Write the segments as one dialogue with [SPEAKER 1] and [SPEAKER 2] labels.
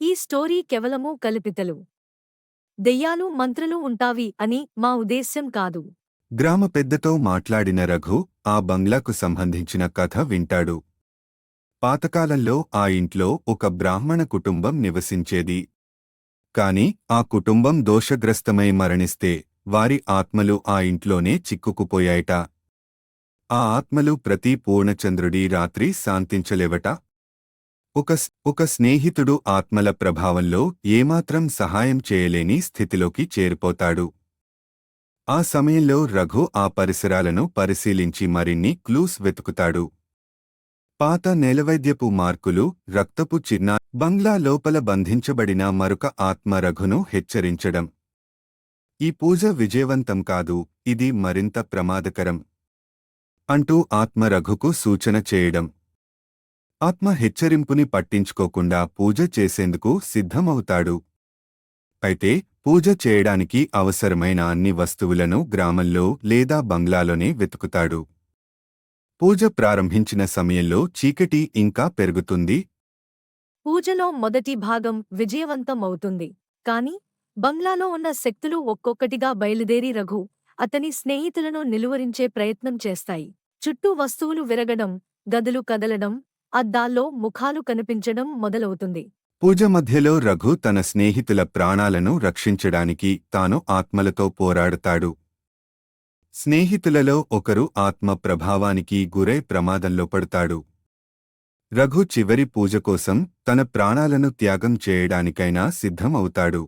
[SPEAKER 1] ఈ స్టోరీ కేవలము కల్పితలు. దెయ్యాలు మంత్రులు ఉంటావి అని మా ఉద్దేశ్యం కాదు.
[SPEAKER 2] గ్రామ పెద్దతో మాట్లాడిన రఘు ఆ బంగ్లాకు సంబంధించిన కథ వింటాడు. పాతకాలంలో ఆ ఇంట్లో ఒక బ్రాహ్మణ కుటుంబం నివసించేది. కాని ఆ కుటుంబం దోషగ్రస్తమై మరణిస్తే వారి ఆత్మలు ఆ ఇంట్లోనే చిక్కుకుపోయాయట. ఆ ఆత్మలు ప్రతి పూర్ణచంద్రుడి రాత్రి శాంతించలేవట. ఒక స్నేహితుడు ఆత్మల ప్రభావంలో ఏమాత్రం సహాయం చేయలేని స్థితిలోకి చేరిపోతాడు. ఆ సమయంలో రఘు ఆ పరిసరాలను పరిశీలించి మరిన్ని క్లూస్ వెతుకుతాడు. పాత నేలవైద్యపు మార్కులు, రక్తపు చిహ్నా, బంగ్లా లోపల బంధించబడిన మరొక ఆత్మ రఘును హెచ్చరించడం. ఈ పూజ విజయవంతం కాదు, ఇది మరింత ప్రమాదకరం అంటూ ఆత్మ రఘుకు సూచన చేయడం. ఆత్మ హెచ్చరింపుని పట్టించుకోకుండా పూజ చేసేందుకు సిద్ధమవుతాడు. అయితే పూజ చేయడానికి అవసరమైన అన్ని వస్తువులను గ్రామంలో లేదా బంగ్లాలోనే వెతుకుతాడు. పూజ ప్రారంభించిన సమయంలో చీకటి ఇంకా పెరుగుతుంది.
[SPEAKER 1] పూజలో మొదటి భాగం విజయవంతం అవుతుంది. కాని బంగ్లాలో ఉన్న శక్తులు ఒక్కొక్కటిగా బయలుదేరి రఘు, అతని స్నేహితులను నిలువరించే ప్రయత్నం చేస్తాయి. చుట్టూ వస్తువులు విరగడం, గదులు కదలడం, అద్దాల్లో ముఖాలు కనిపించడం మొదలవుతుంది.
[SPEAKER 2] పూజ మధ్యలో రఘు తన స్నేహితుల ప్రాణాలను రక్షించడానికి తాను ఆత్మలతో పోరాడుతాడు. స్నేహితులలో ఒకరు ఆత్మ ప్రభావానికి గురై ప్రమాదంలో పడతాడు. రఘు చివరి పూజ కోసం తన ప్రాణాలను త్యాగం చేయడానికైనా సిద్ధమవుతాడు.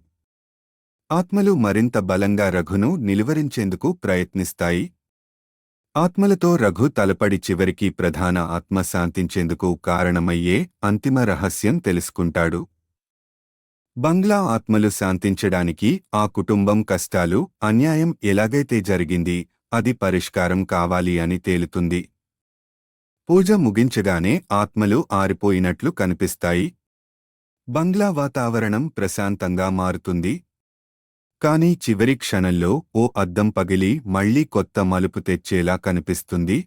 [SPEAKER 2] ఆత్మలు మరింత బలంగా రఘును నిలువరించేందుకు ప్రయత్నిస్తాయి. ఆత్మలతో రఘు తలపడి చివరికి ప్రధాన ఆత్మ శాంతించేందుకు కారణమయ్యే అంతిమ రహస్యం తెలుసుకుంటాడు. బంగ్లా ఆత్మలు శాంతించడానికి ఆ కుటుంబం కష్టాలు, అన్యాయం ఎలాగైతే జరిగింది, అది పరిష్కారం కావాలి అని తేలుతుంది. పూజ ముగించగానే ఆత్మలు ఆరిపోయినట్లు కనిపిస్తాయి. బంగ్లా వాతావరణం ప్రశాంతంగా మారుతుంది. కాని చివరి క్షణంలో ఓ అద్దం పగిలి మళ్లీ కొత్త మలుపు తెచ్చేలా కనిపిస్తుంది.